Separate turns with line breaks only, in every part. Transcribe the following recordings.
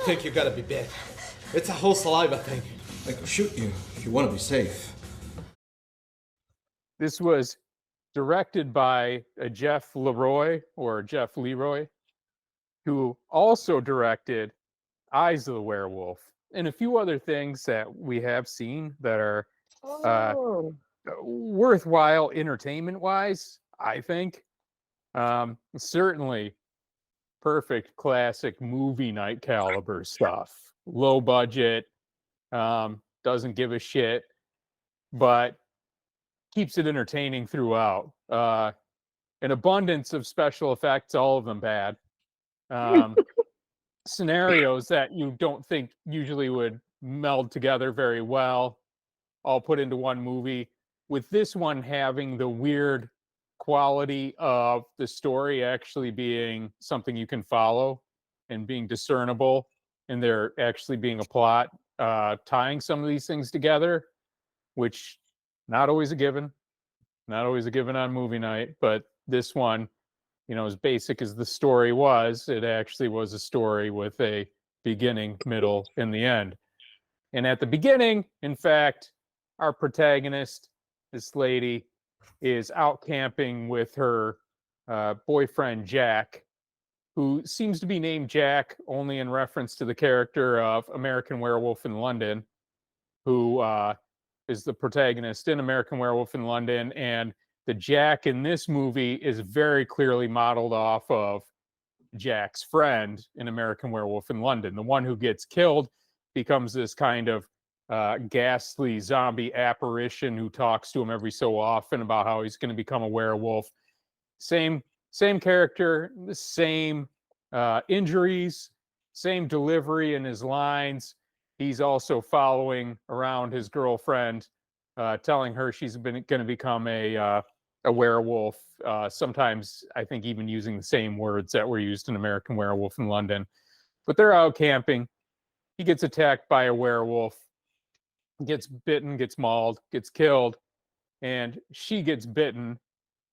think you gotta be bit. It's a whole saliva thing.
I could shoot you if you want to be safe.
This was directed by Jeff Leroy, who also directed Eyes of the Werewolf and a few other things that we have seen that are worthwhile entertainment-wise, I think. Certainly perfect classic movie night caliber stuff. Low budget, doesn't give a shit, but keeps it entertaining throughout. An abundance of special effects, all of them bad. Scenarios that you don't think usually would meld together very well, all put into one movie. With this one having the weird quality of the story actually being something you can follow and being discernible, and there actually being a plot tying some of these things together, which not always a given on movie night. But this one, as basic as the story was, it actually was a story with a beginning, middle, and the end. And at the beginning, in fact, our protagonist, this lady, is out camping with her boyfriend, Jack, who seems to be named Jack only in reference to the character of American Werewolf in London, who is the protagonist in American Werewolf in London. And the Jack in this movie is very clearly modeled off of Jack's friend in American Werewolf in London. The one who gets killed becomes this kind of ghastly zombie apparition who talks to him every so often about how he's going to become a werewolf. Same character, the same injuries, same delivery in his lines. He's also following around his girlfriend, telling her she's going to become a werewolf. Sometimes I think even using the same words that were used in American Werewolf in London. But they're out camping. He gets attacked by a werewolf, gets bitten, gets mauled, gets killed, and she gets bitten,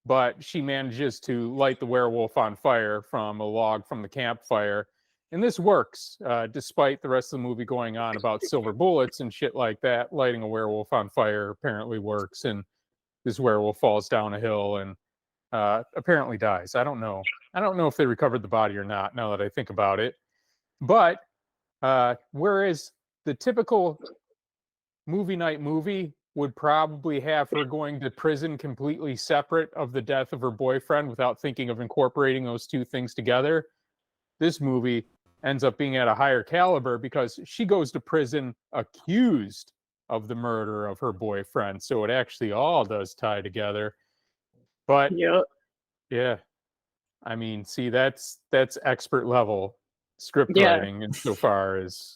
but she manages to light the werewolf on fire from a log from the campfire. And this works, despite the rest of the movie going on about silver bullets and shit like that. Lighting a werewolf on fire apparently works, and this werewolf falls down a hill and apparently dies. I don't know if they recovered the body or not, now that I think about it. But whereas the typical movie night movie would probably have her going to prison completely separate of the death of her boyfriend without thinking of incorporating those two things together, this movie ends up being at a higher caliber because she goes to prison accused of the murder of her boyfriend. So it actually all does tie together. But yeah, I mean, see, that's expert level script writing insofar as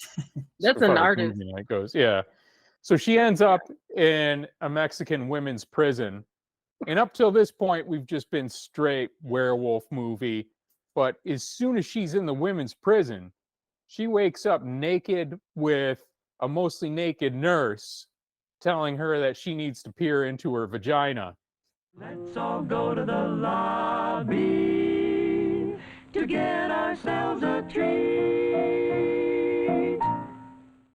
that's an artist
movie night goes. Yeah. So she ends up in a Mexican women's prison. And up till this point, we've just been straight werewolf movie. But as soon as she's in the women's prison, she wakes up naked with a mostly naked nurse telling her that she needs to peer into her vagina.
Let's all go to the lobby to get ourselves a treat.